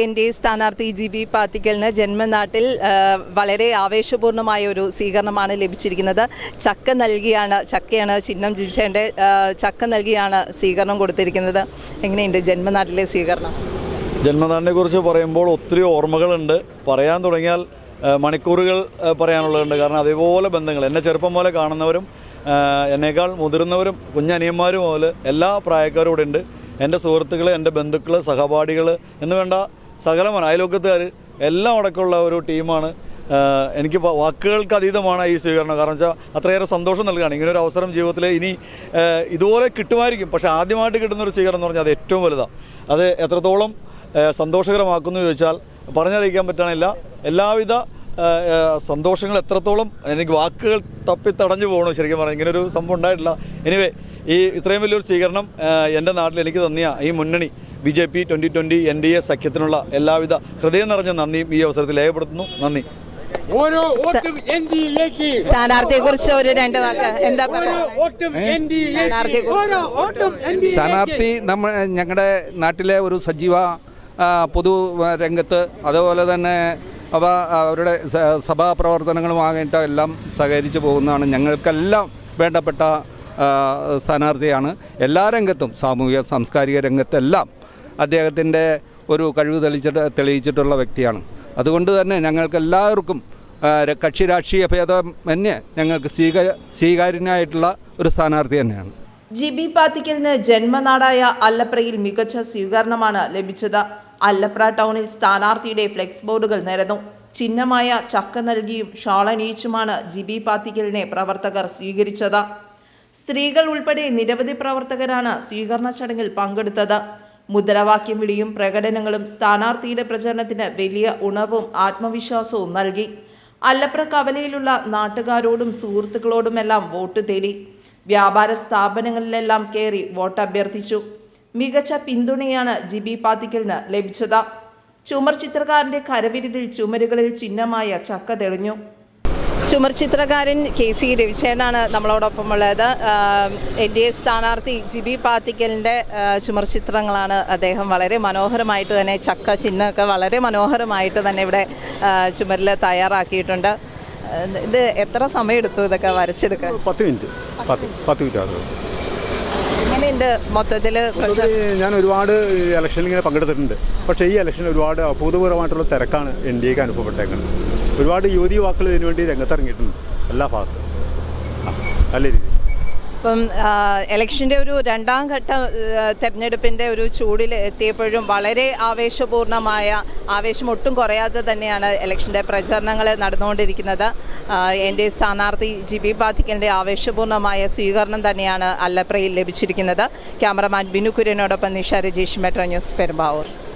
എന്റെ സ്ഥാനാർത്ഥി ജിബി പാത്തിക്കലിന് ജന്മനാട്ടിൽ വളരെ ആവേശപൂർണ്ണമായ ഒരു സ്വീകരണമാണ് ലഭിച്ചിരിക്കുന്നത്. ചക്കയാണ് ചിഹ്നം ജിബിച്ചേൻ്റെ ചക്ക നൽകിയാണ് സ്വീകരണം കൊടുത്തിരിക്കുന്നത്. എങ്ങനെയുണ്ട് ജന്മനാട്ടിലെ സ്വീകരണം? ജന്മനാടിനെ കുറിച്ച് പറയുമ്പോൾ ഒത്തിരി ഓർമ്മകളുണ്ട്. പറയാൻ തുടങ്ങിയാൽ മണിക്കൂറുകൾ പറയാനുള്ളതുണ്ട്. കാരണം അതേപോലെ ബന്ധങ്ങൾ എന്നെ ചെറുപ്പം പോലെ കാണുന്നവരും എന്നേക്കാൾ മുതിർന്നവരും കുഞ്ഞനിയന്മാരും മുതൽ എല്ലാ പ്രായക്കാരും ഇവിടെ ഉണ്ട്. എൻ്റെ സുഹൃത്തുക്കൾ, എൻ്റെ ബന്ധുക്കൾ, സഹപാഠികൾ എന്ന് വേണ്ട സകലമാണ് അയൽവക്കത്തുകാർ എല്ലാം അടക്കമുള്ള ഒരു ടീമാണ്. എനിക്ക് വാക്കുകൾക്ക് അതീതമാണ് ഈ സ്വീകരണം. കാരണം വെച്ചാൽ അത്രയേറെ സന്തോഷം നൽകുകയാണ്. ഇങ്ങനൊരു അവസരം ജീവിതത്തിൽ ഇനി ഇതുപോലെ കിട്ടുമായിരിക്കും. പക്ഷേ ആദ്യമായിട്ട് കിട്ടുന്നൊരു സ്വീകരണം എന്ന് പറഞ്ഞാൽ അത് ഏറ്റവും വലുതാണ്. അത് എത്രത്തോളം സന്തോഷകരമാക്കുന്നു ചോദിച്ചാൽ പറഞ്ഞറിയിക്കാൻ പറ്റാനില്ല. എല്ലാവിധ സന്തോഷങ്ങൾ എത്രത്തോളം എനിക്ക് വാക്കുകൾ തടഞ്ഞു പോകണു. ശരിക്കും പറഞ്ഞാൽ ഇങ്ങനൊരു സംഭവം ഉണ്ടായിട്ടില്ല. എനിവേ ഇത്രയും വലിയൊരു സ്വീകരണം എൻ്റെ നാട്ടിൽ എനിക്ക് തന്നിയ ഈ മുന്നണി BJP 2020 NDA സഖ്യത്തിനുള്ള എല്ലാവിധ ഹൃദയം നിറഞ്ഞ നന്ദിയും ഈ അവസരത്തിൽ രേഖപ്പെടുത്തുന്നു. നന്ദി. സ്ഥാനാർത്ഥിയെ കുറിച്ച് ഒരു രണ്ട് വാക്ക് എന്താ പറയുക? സ്ഥാനാർത്ഥി ഞങ്ങളുടെ നാട്ടിലെ ഒരു സജീവ പൊതു രംഗത്ത്, അതുപോലെ തന്നെ അവരുടെ സഭാ പ്രവർത്തനങ്ങളുമായിട്ട് എല്ലാം സഹകരിച്ചു പോകുന്നതാണ്. ഞങ്ങൾക്കെല്ലാം വേണ്ടപ്പെട്ട സ്ഥാനാർത്ഥിയാണ്. എല്ലാ രംഗത്തും സാമൂഹിക സാംസ്കാരിക രംഗത്തെല്ലാം അദ്ദേഹത്തിൻ്റെ ഒരു കഴിവ് തെളിയിച്ചിട്ടുള്ള വ്യക്തിയാണ്. അതുകൊണ്ട് തന്നെ ഞങ്ങൾക്കെല്ലാവർക്കും കക്ഷി രാഷ്ട്രീയ ഭേദമന്യേ ഞങ്ങൾക്ക് സ്വീകാര്യനായിട്ടുള്ള ഒരു സ്ഥാനാർത്ഥി തന്നെയാണ്. ജിബി പാത്തിക്കലിന് ജന്മനാടായ അല്ലപ്രയിൽ മികച്ച സ്വീകരണമാണ് ലഭിച്ചത്. അല്ലപ്ര ടൗണിൽ സ്ഥാനാർത്ഥിയുടെ ഫ്ലെക്സ് ബോർഡുകൾ നിരന്നു. ചിഹ്നമായ ചക്ക നൽകിയും ഷാളണിയിച്ചുമാണ് ജിബി പാത്തിക്കലിനെ പ്രവർത്തകർ സ്വീകരിച്ചത്. സ്ത്രീകൾ ഉൾപ്പെടെ നിരവധി പ്രവർത്തകരാണ് സ്വീകരണ ചടങ്ങിൽ പങ്കെടുത്തത്. മുദ്രാവാക്യം വിളിയും പ്രകടനങ്ങളും സ്ഥാനാർത്ഥിയുടെ പ്രചരണത്തിന് വലിയ ഉണർവും ആത്മവിശ്വാസവും നൽകി. അല്ലപ്ര കവലയിലുള്ള നാട്ടുകാരോടും സുഹൃത്തുക്കളോടുമെല്ലാം വോട്ട് തേടി. വ്യാപാര സ്ഥാപനങ്ങളിലെല്ലാം കയറി വോട്ട് അഭ്യർത്ഥിച്ചു. മികച്ച പിന്തുണയാണ് ജിബി പാത്തിക്കലിന് ലഭിച്ചത്. ചുമർ ചിത്രകാരന്റെ കരവിരുതിൽ ചുമരുകളിൽ ചിഹ്നമായ ചക്ക തെളിഞ്ഞു. ചുമർ ചിത്രകാരൻ KC രവിചേട്ടനാണ് നമ്മളോടൊപ്പമുള്ളത്. NDA സ്ഥാനാർത്ഥി ജിബി പാത്തിക്കലിൻ്റെ ചുമർ ചിത്രങ്ങളാണ് അദ്ദേഹം വളരെ മനോഹരമായിട്ട് തന്നെ ചക്ക ചിഹ്നമൊക്കെ വളരെ മനോഹരമായിട്ട് തന്നെ ഇവിടെ ചുമരിൽ തയ്യാറാക്കിയിട്ടുണ്ട്. ഇത് എത്ര സമയം എടുത്തു ഇതൊക്കെ വരച്ചെടുക്കാൻ? 10 മിനിറ്റ്. എങ്ങനെയുണ്ട് മൊത്തത്തിൽ? ഞാൻ ഒരുപാട് ഇലക്ഷനിൽ ഇങ്ങനെ പങ്കെടുത്തിട്ടുണ്ട്. പക്ഷേ ഈ ഇലക്ഷനിൽ ഒരുപാട് അഭൂതപൂർവമായിട്ടുള്ള തിരക്കാണ് NDAക്ക് അനുഭവപ്പെട്ടേക്കുന്നത്. ഒരുപാട് യുവതി യുവാക്കൾ ഇതിനു വേണ്ടി രംഗത്തിറങ്ങിയിട്ടുണ്ട് എല്ലാ ഭാഗത്തും നല്ല രീതിയിൽ. ഇപ്പം ഇലക്ഷൻ്റെ ഒരു രണ്ടാം ഘട്ട തെരഞ്ഞെടുപ്പിൻ്റെ ഒരു ചൂടിൽ എത്തിയപ്പോഴും വളരെ ആവേശം ഒട്ടും കുറയാതെ തന്നെയാണ് ഇലക്ഷൻ്റെ പ്രചരണങ്ങൾ നടന്നുകൊണ്ടിരിക്കുന്നത്. എൻ്റെ സ്ഥാനാർത്ഥി ജിബി പാത്തിക്കലിൻ്റെ ആവേശപൂർണ്ണമായ സ്വീകരണം തന്നെയാണ് അല്ലപ്രയിൽ ലഭിച്ചിരിക്കുന്നത്. ക്യാമറമാൻ ബിനു കുര്യനോടൊപ്പം നിഷ രജീഷ്, മെട്രോ ന്യൂസ്, പെരുമ്പാവൂർ.